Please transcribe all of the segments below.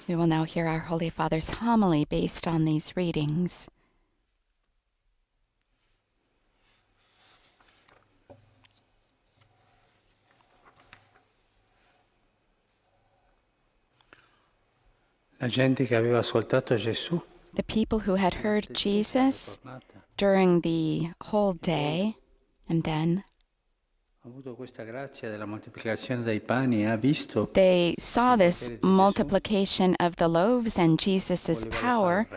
We will now hear our Holy Father's homily based on these readings. La gente che aveva ascoltato Gesù The people who had heard Jesus during the whole day and then they saw this multiplication of the loaves and Jesus' power.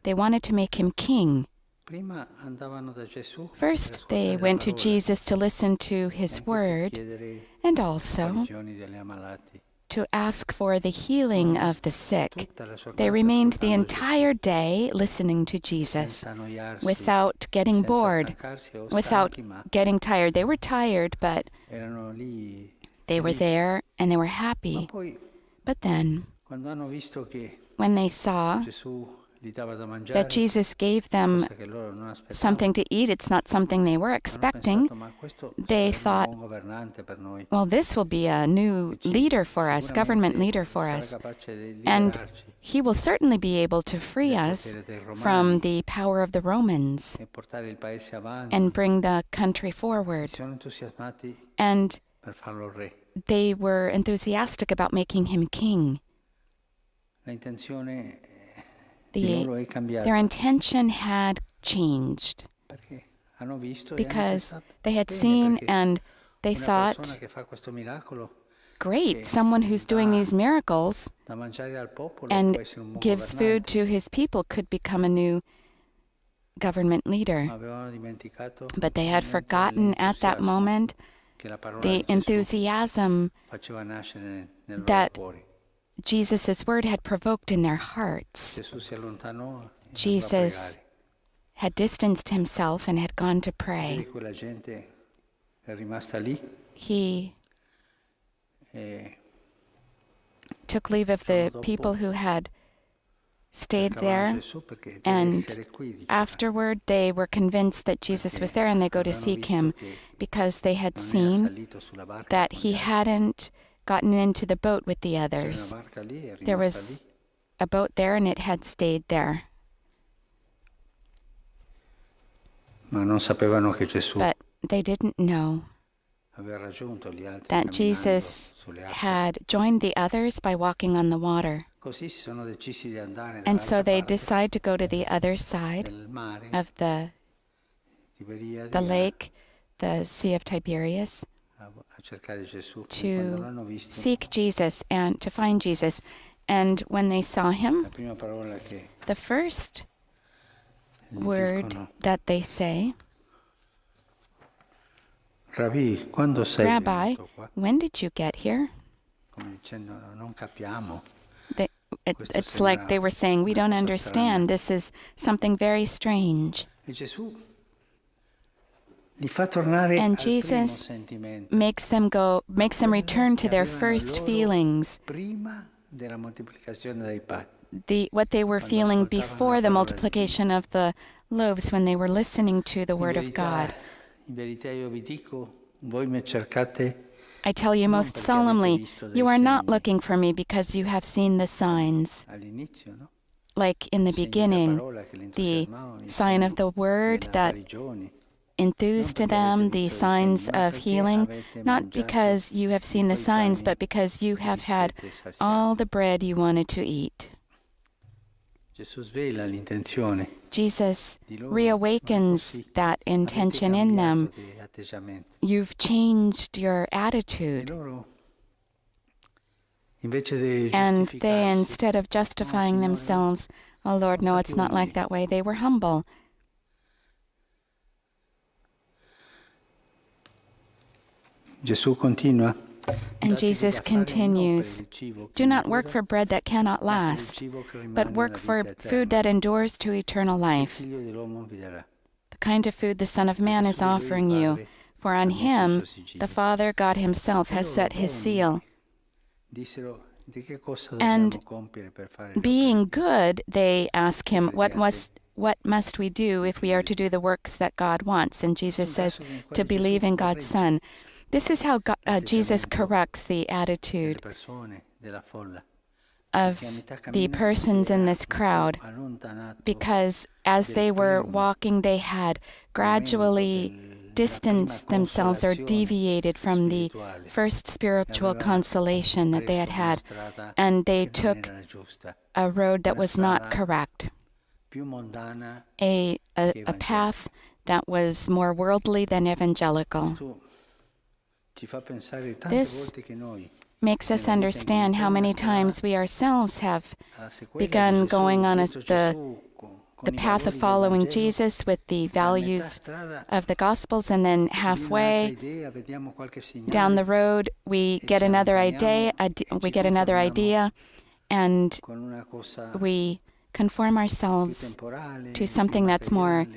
They wanted to make him king. First, they went to Jesus to listen to his word and also to ask for the healing of the sick. They remained the entire day listening to Jesus without getting bored, without getting tired. They were tired, but they were there and they were happy. But then, when they saw that Jesus gave them something to eat, it's not something they were expecting, they thought, well, this will be a new leader for us, government leader for us, and he will certainly be able to free us from the power of the Romans and bring the country forward. And they were enthusiastic about making him king. Their intention had changed because they had seen and they thought, great, someone who's doing these miracles and gives food to his people could become a new government leader. But they had forgotten at that moment the enthusiasm that Jesus' word had provoked in their hearts. Jesus had distanced himself and had gone to pray. He took leave of the people who had stayed there, and afterward they were convinced that Jesus was there, and they go to seek him because they had seen that he hadn't gotten into the boat with the others. There was a boat there and it had stayed there. But they didn't know that Jesus had joined the others by walking on the water. And so they decide to go to the other side of the lake, the Sea of Tiberias, to seek Jesus and to find Jesus. And when they saw him, the first word that they say, Rabbi, when did you get here? It's like they were saying, we don't understand. This is something very strange. And Jesus makes them return to their first feelings, what they were feeling before the multiplication of the loaves when they were listening to the word of God. I tell you most solemnly, you are not looking for me because you have seen the signs. Like in the beginning, the sign of the word that enthused to them, the signs of healing, not because you have seen the signs, but because you have had all the bread you wanted to eat. Jesus reawakens that intention in them. You've changed your attitude. And they, instead of justifying themselves, oh Lord, no, it's not like that way, they were humble. And Jesus continues, do not work for bread that cannot last, but work for food that endures to eternal life, the kind of food the Son of Man is offering you, for on him the Father God himself has set his seal. And being good, they ask him, what must we do if we are to do the works that God wants? And Jesus says, to believe in God's Son. This is how Jesus corrects the attitude of the persons in this crowd, because as they were walking, they had gradually distanced themselves or deviated from the first spiritual consolation that they had had, and they took a road that was not correct, a path that was more worldly than evangelical. This makes us understand how many times we ourselves have begun going on the path of following Jesus with the values of the Gospels, and then halfway down the road we get another idea, and we conform ourselves to something that's more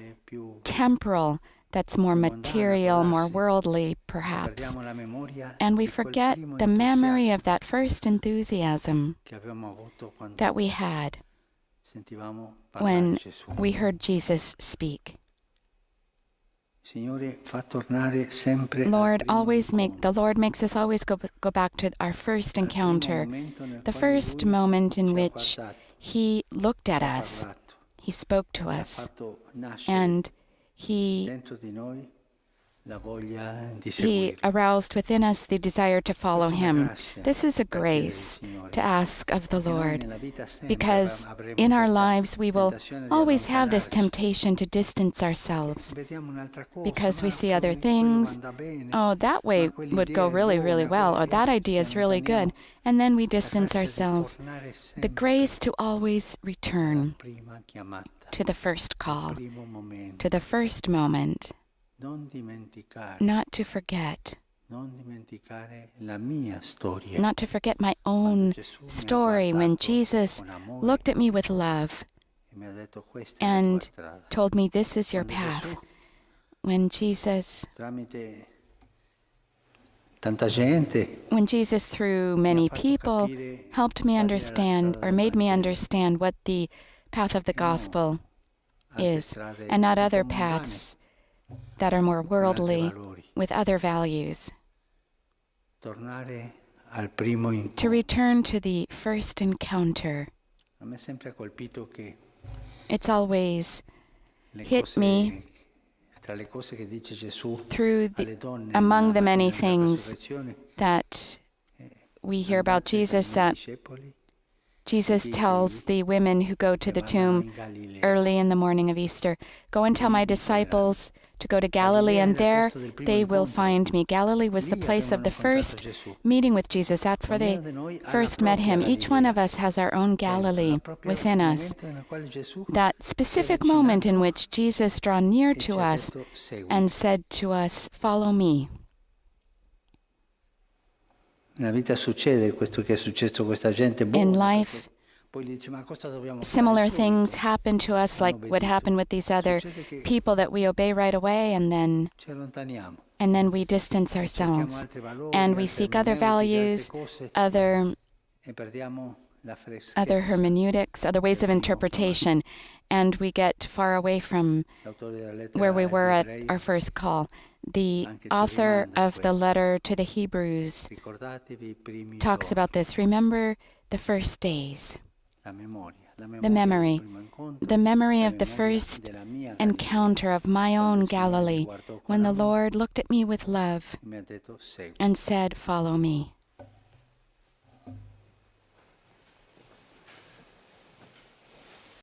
temporal, that's more material, more worldly, perhaps. And we forget the memory of that first enthusiasm that we had when we heard Jesus speak. The Lord makes us always go back to our first encounter, the first moment in which He looked at us, He spoke to us, and He aroused within us the desire to follow Him. This is a grace to ask of the Lord, because in our lives we will always have this temptation to distance ourselves, because we see other things. Oh, that way would go really, really well, or that idea is really good, and then we distance ourselves. The grace to always return to the first call, to the first moment, not to forget, not to forget my own story when Jesus looked at me with love and told me, this is your path. When Jesus, through many people, helped me understand or made me understand what the path of the gospel is, and not other paths that are more worldly with other values. To return to the first encounter. It's always hit me among the many things that we hear about Jesus, that Jesus tells the women who go to the tomb early in the morning of Easter, go and tell my disciples to go to Galilee, and there they will find me. Galilee was the place of the first meeting with Jesus. That's where they first met Him. Each one of us has our own Galilee within us, that specific moment in which Jesus drew near to us and said to us, follow me. In life, similar things happen to us, like what happened with these other people, that we obey right away, and then we distance ourselves, and we seek other values, other hermeneutics, other ways of interpretation, and we get far away from where we were at our first call. The author of the letter to the Hebrews talks about this. Remember the first days. The memory of the first encounter of my own Galilee, when the Lord looked at me with love and said, follow me.